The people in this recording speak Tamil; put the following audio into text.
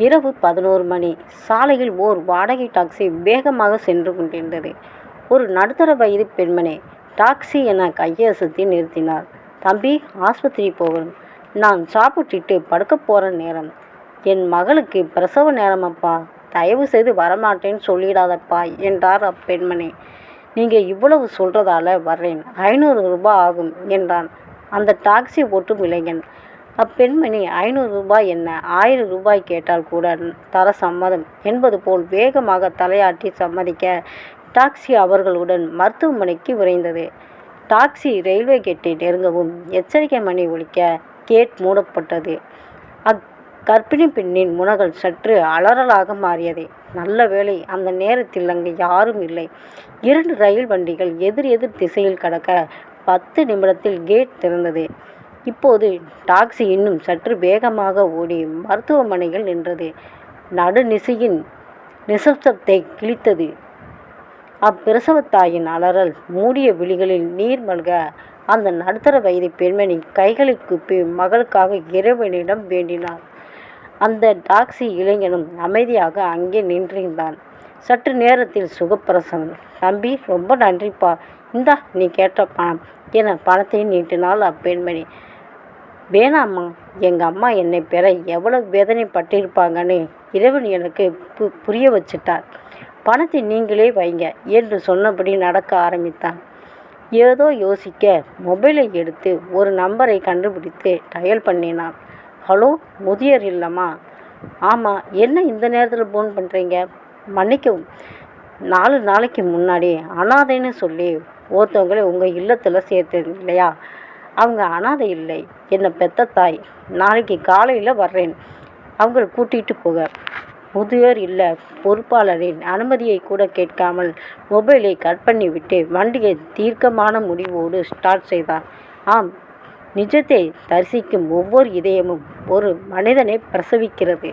இரவு 11 மணி. சாலையில் ஓர் வாடகை டாக்ஸி வேகமாக சென்று கொண்டிருந்தது. ஒரு நடுத்தர வயது பெண்மணி டாக்ஸி என கையசைத்து நிறுத்தினார். தம்பி, ஆஸ்பத்திரி போகணும். நான் சாப்பிட்டுட்டு படுக்க போகிற நேரம். என் மகளுக்கு பிரசவ நேரமப்பா. தயவு செய்து வரமாட்டேன்னு சொல்லிடாதப்பா என்றார் அப்பெண்மணி. நீங்கள் இவ்வளவு சொல்கிறதால வர்றேன். 500 ரூபாய் ஆகும் என்றான் அந்த டாக்ஸி ஓட்டும் இளைஞன். அப்பெண்மணி 500 ரூபாய் என்ன, 1000 ரூபாய் கேட்டால் கூட தர சம்மதம் என்பது போல் வேகமாக தலையாட்டி சம்மதிக்க டாக்ஸி அவர்களுடன் மருத்துவமனைக்கு விரைந்தது. டாக்ஸி ரயில்வே கேட்டை நெருங்கவும் எச்சரிக்கை மணி ஒலிக்க கேட் மூடப்பட்டது. கர்ப்பிணி பெண்ணின் முனகல் சற்று அலறலாக மாறியது. நல்ல வேளை அந்த நேரத்தில் அங்கு யாரும் இல்லை. 2 ரயில் வண்டிகள் எதிர் எதிர் திசையில் கடக்க 10 நிமிடத்தில் கேட் திறந்தது. இப்போது டாக்ஸி இன்னும் சற்று வேகமாக ஓடி மருத்துவமனையில் நின்றது. நடுநிசையின் நிசப்தத்தை கிழித்தது அப்பிரசவத்தாயின் அலறல். மூடிய விழிகளில் நீர் மல்க அந்த நடுத்தர வயது பெண்மணி கைகளை குப்பி மகளுக்காக இறைவனிடம் வேண்டினார். அந்த டாக்ஸி இளைஞனும் அமைதியாக அங்கே நின்றிருந்தான். சற்று நேரத்தில் சுகப்பிரசவம். தம்பி, ரொம்ப நன்றிப்பா. இந்தா நீ கேட்ட பணம் என பணத்தை நீட்டினாள் அப்பெண்மணி. வேணாம்மா, எங்கள் அம்மா என்னை பெற எவ்வளவு வேதனைப்பட்டிருப்பாங்கன்னு இறைவன் எனக்கு புரிய வச்சிட்டார். பணத்தை நீங்களே வைங்க என்று சொன்னபடி நடக்க ஆரம்பித்தான். ஏதோ யோசிக்க மொபைலை எடுத்து ஒரு நம்பரை கண்டுபிடித்து டயல் பண்ணினான். ஹலோ, முதியோர் இல்லமா? ஆமாம். என்ன இந்த நேரத்தில் ஃபோன் பண்ணுறீங்க? மன்னிக்கவும், 4 நாளைக்கு முன்னாடி அனாதைன்னு சொல்லி ஒருத்தவங்களை உங்கள் இல்லத்தில் சேர்த்தது இல்லையா? அவங்க அனாதை இல்லை, என்னை பெத்த தாய். நாளைக்கு காலையில் வர்றேன் அவங்கள கூட்டிகிட்டு போக. முதியோர் இல்லை பொறுப்பாளரின் அனுமதியை கூட கேட்காமல் மொபைலை கட் பண்ணிவிட்டு வண்டியை தீர்க்கமான முடிவோடு ஸ்டார்ட் செய்தான். ஆம், நிஜத்தை தரிசிக்கும் ஒவ்வொரு இதயமும் ஒரு மனிதனை பிரசவிக்கிறது.